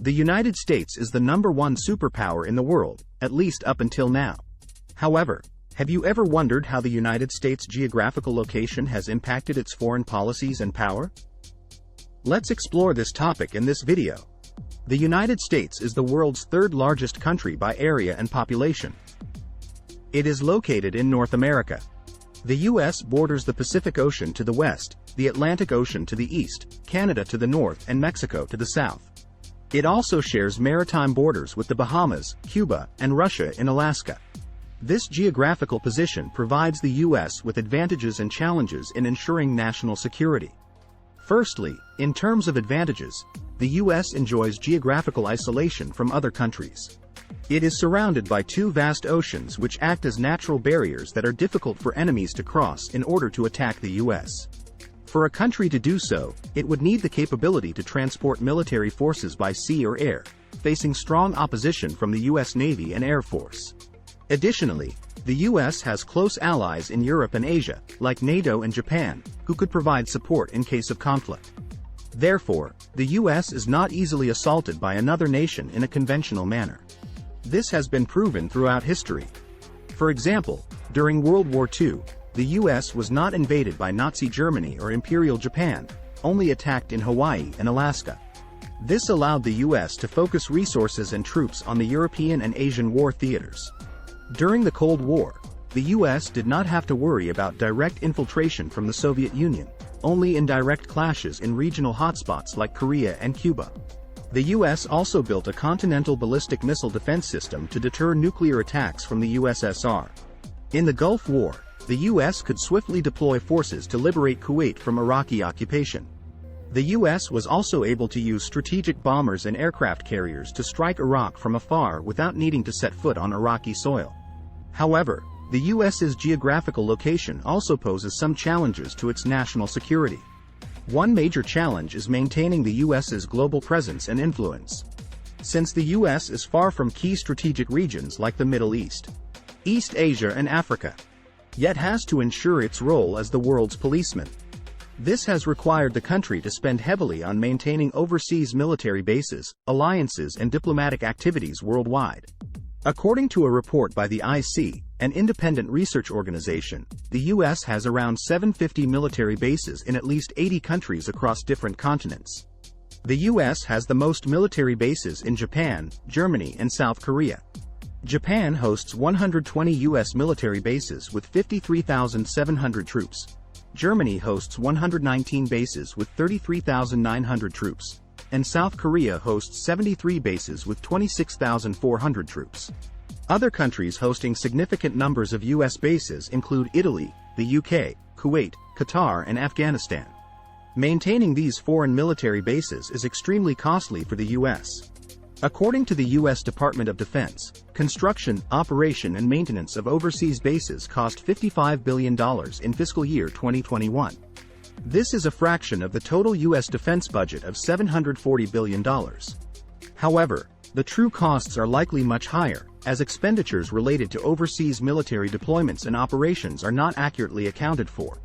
The United States is the #1 superpower in the world, at least up until now. However, have you ever wondered how the United States' geographical location has impacted its foreign policies and power? Let's explore this topic in this video. The United States is the world's third largest country by area and population. It is located in North America. The U.S. borders the Pacific Ocean to the west, the Atlantic Ocean to the east, Canada to the north, and Mexico to the south. It also shares maritime borders with the Bahamas, Cuba, and Russia in Alaska. This geographical position provides the U.S. with advantages and challenges in ensuring national security. Firstly, in terms of advantages, the U.S. enjoys geographical isolation from other countries. It is surrounded by two vast oceans which act as natural barriers that are difficult for enemies to cross in order to attack the U.S. For a country to do so, it would need the capability to transport military forces by sea or air, facing strong opposition from the U.S. Navy and Air Force. Additionally, the U.S. has close allies in Europe and Asia, like NATO and Japan, who could provide support in case of conflict. Therefore, the U.S. is not easily assaulted by another nation in a conventional manner. This has been proven throughout history. For example, during World War II, the U.S. was not invaded by Nazi Germany or Imperial Japan, only attacked in Hawaii and Alaska. This allowed the U.S. to focus resources and troops on the European and Asian war theaters. During the Cold War, the U.S. did not have to worry about direct infiltration from the Soviet Union, only indirect clashes in regional hotspots like Korea and Cuba. The U.S. also built a continental ballistic missile defense system to deter nuclear attacks from the USSR. In the Gulf War, the U.S. could swiftly deploy forces to liberate Kuwait from Iraqi occupation. The U.S. was also able to use strategic bombers and aircraft carriers to strike Iraq from afar without needing to set foot on Iraqi soil. However, the U.S.'s geographical location also poses some challenges to its national security. One major challenge is maintaining the U.S.'s global presence and influence. Since the U.S. is far from key strategic regions like the Middle East, East Asia and Africa, yet has to ensure its role as the world's policeman. This has required the country to spend heavily on maintaining overseas military bases, alliances and diplomatic activities worldwide. According to a report by the IC, an independent research organization, the U.S. has around 750 military bases in at least 80 countries across different continents. The U.S. has the most military bases in Japan, Germany and South Korea. Japan hosts 120 U.S. military bases with 53,700 troops. Germany hosts 119 bases with 33,900 troops. And South Korea hosts 73 bases with 26,400 troops. Other countries hosting significant numbers of U.S. bases include Italy, the UK, Kuwait, Qatar and Afghanistan. Maintaining these foreign military bases is extremely costly for the U.S. According to the U.S. Department of Defense, construction, operation and maintenance of overseas bases cost $55 billion in fiscal year 2021. This is a fraction of the total U.S. defense budget of $740 billion. However, the true costs are likely much higher, as expenditures related to overseas military deployments and operations are not accurately accounted for.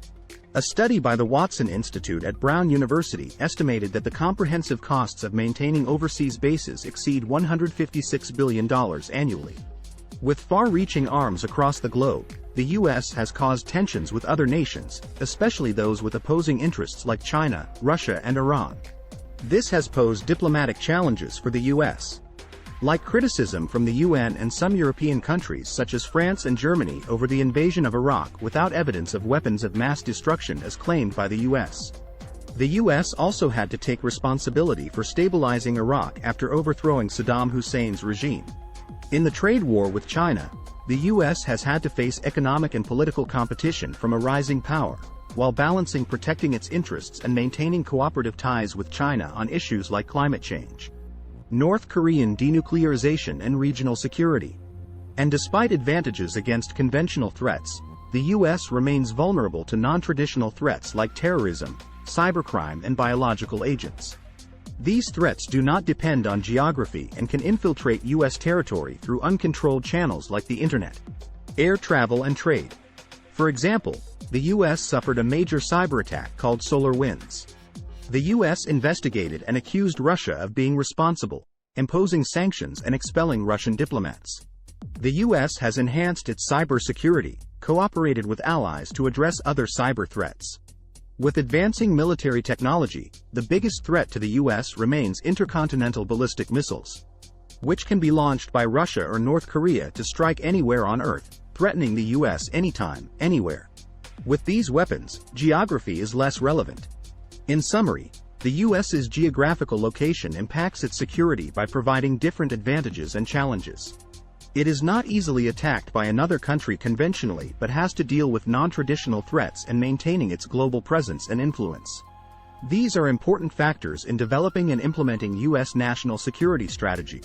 A study by the Watson Institute at Brown University estimated that the comprehensive costs of maintaining overseas bases exceed $156 billion annually. With far-reaching arms across the globe, the U.S. has caused tensions with other nations, especially those with opposing interests like China, Russia and Iran. This has posed diplomatic challenges for the U.S. Like criticism from the UN and some European countries such as France and Germany over the invasion of Iraq without evidence of weapons of mass destruction as claimed by the U.S. The U.S. also had to take responsibility for stabilizing Iraq after overthrowing Saddam Hussein's regime. In the trade war with China, the U.S. has had to face economic and political competition from a rising power, while balancing protecting its interests and maintaining cooperative ties with China on issues like climate change, North Korean denuclearization and regional security. And despite advantages against conventional threats, the U.S. remains vulnerable to non-traditional threats like terrorism, cybercrime and biological agents. These threats do not depend on geography and can infiltrate U.S. territory through uncontrolled channels like the internet, air travel and trade. For example, the U.S. suffered a major cyber attack called SolarWinds. The U.S. investigated and accused Russia of being responsible, imposing sanctions and expelling Russian diplomats. The U.S. has enhanced its cybersecurity, cooperated with allies to address other cyber threats. With advancing military technology, the biggest threat to the U.S. remains intercontinental ballistic missiles, which can be launched by Russia or North Korea to strike anywhere on Earth, threatening the U.S. anytime, anywhere. With these weapons, geography is less relevant. In summary, the U.S.'s geographical location impacts its security by providing different advantages and challenges. It is not easily attacked by another country conventionally but has to deal with non-traditional threats and maintaining its global presence and influence. These are important factors in developing and implementing U.S. national security strategy.